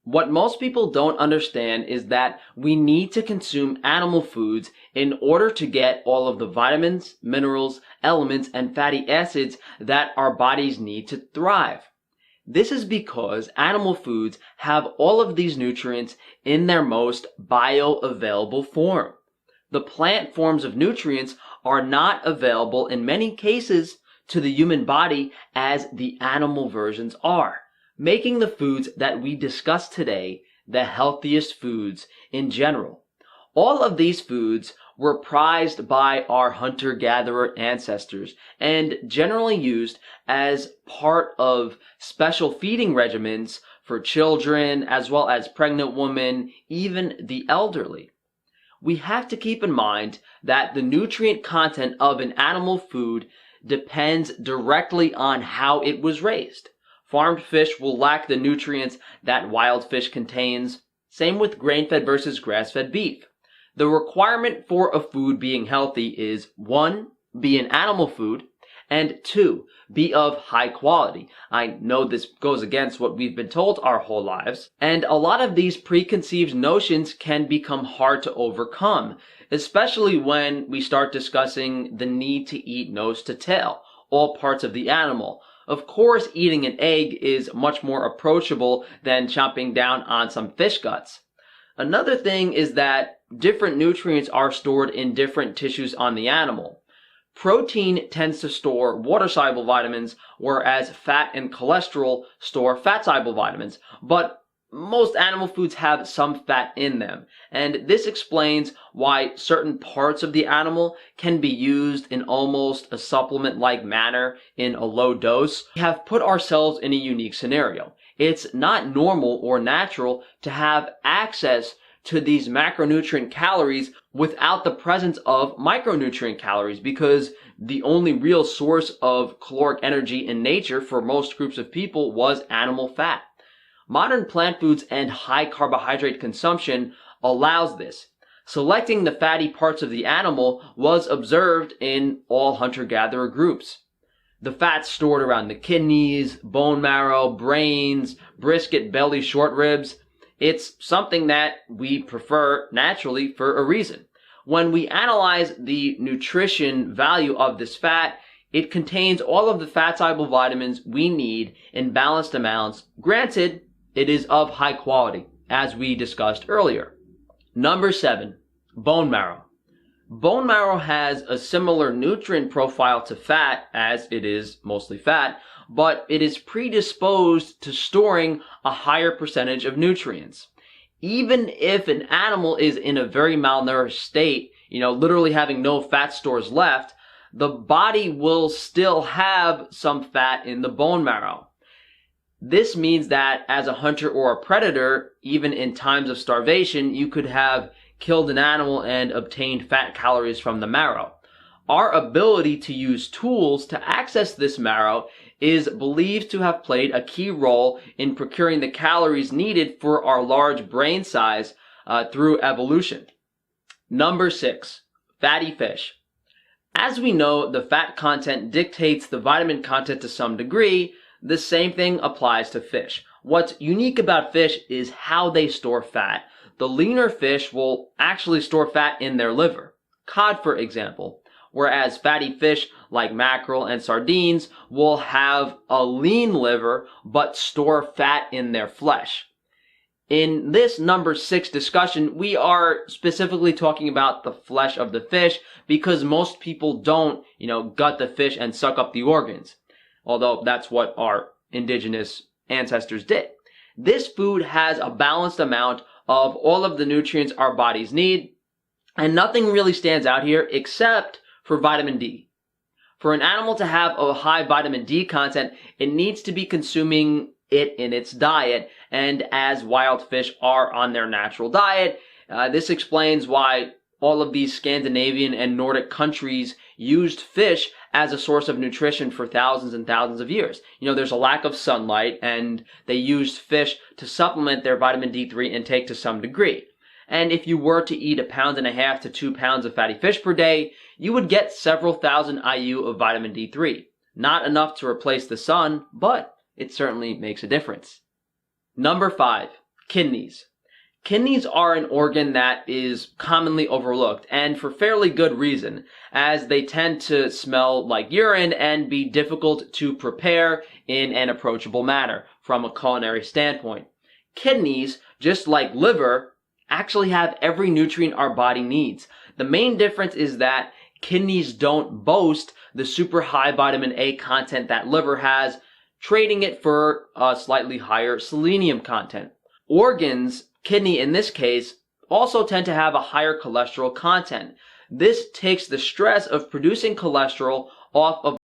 What most people don't understand is that we need to consume animal foods in order to get all of the vitamins, minerals, elements, and fatty acids that our bodies need to thrive. This is because animal foods have all of these nutrients in their most bioavailable form. The plant forms of nutrients are not available in many cases to the human body as the animal versions are, making the foods that we discuss today the healthiest foods in general. All of these foods were prized by our hunter-gatherer ancestors and generally used as part of special feeding regimens for children as well as pregnant women, even the elderly. We have to keep in mind that the nutrient content of an animal food depends directly on how it was raised. Farmed fish will lack the nutrients that wild fish contains. Same with grain-fed versus grass-fed beef. The requirement for a food being healthy is 1. Be an animal food, and 2. Be of high quality. I know this goes against what we've been told our whole lives, and a lot of these preconceived notions can become hard to overcome, especially when we start discussing the need to eat nose to tail, all parts of the animal. Of course, eating an egg is much more approachable than chomping down on some fish guts. Another thing is that different nutrients are stored in different tissues on the animal. Protein tends to store water-soluble vitamins, whereas fat and cholesterol store fat-soluble vitamins. But most animal foods have some fat in them, and this explains why certain parts of the animal can be used in almost a supplement-like manner in a low dose. We have put ourselves in a unique scenario. It's not normal or natural to have access to these macronutrient calories without the presence of micronutrient calories, because the only real source of caloric energy in nature for most groups of people was animal fat. Modern plant foods and high carbohydrate consumption allows this. Selecting the fatty parts of the animal was observed in all hunter-gatherer groups. The fats stored around the kidneys, bone marrow, brains, brisket, belly, short ribs, it's something that we prefer naturally for a reason. When we analyze the nutrition value of this fat, it contains all of the fat-soluble vitamins we need in balanced amounts. Granted, it is of high quality, as we discussed earlier. Number 7, bone marrow. Bone marrow has a similar nutrient profile to fat, as it is mostly fat, but it is predisposed to storing a higher percentage of nutrients. Even if an animal is in a very malnourished state, literally having no fat stores left, the body will still have some fat in the bone marrow. This means that as a hunter or a predator, even in times of starvation, you could have killed an animal and obtained fat calories from the marrow. Our ability to use tools to access this marrow is believed to have played a key role in procuring the calories needed for our large brain size through evolution. Number 6, fatty fish. As we know, the fat content dictates the vitamin content to some degree. The same thing applies to fish. What's unique about fish is how they store fat. The leaner fish will actually store fat in their liver. Cod, for example. Whereas fatty fish like mackerel and sardines will have a lean liver but store fat in their flesh. In this number 6 discussion, we are specifically talking about the flesh of the fish because most people don't, gut the fish and suck up the organs. Although that's what our indigenous ancestors did. This food has a balanced amount of all of the nutrients our bodies need, and nothing really stands out here except for vitamin D. For an animal to have a high vitamin D content, it needs to be consuming it in its diet, and as wild fish are on their natural diet, this explains why all of these Scandinavian and Nordic countries used fish as a source of nutrition for thousands and thousands of years. There's a lack of sunlight, and they used fish to supplement their vitamin D3 intake to some degree. And if you were to eat 1.5 pounds to 2 pounds of fatty fish per day, you would get several thousand IU of vitamin D3. Not enough to replace the sun, but it certainly makes a difference. Number 5, Kidneys. Kidneys are an organ that is commonly overlooked, and for fairly good reason, as they tend to smell like urine and be difficult to prepare in an approachable manner from a culinary standpoint. Kidneys, just like liver, actually have every nutrient our body needs. The main difference is that kidneys don't boast the super high vitamin A content that liver has, trading it for a slightly higher selenium content. Organs, kidney in this case, also tend to have a higher cholesterol content. This takes the stress of producing cholesterol off of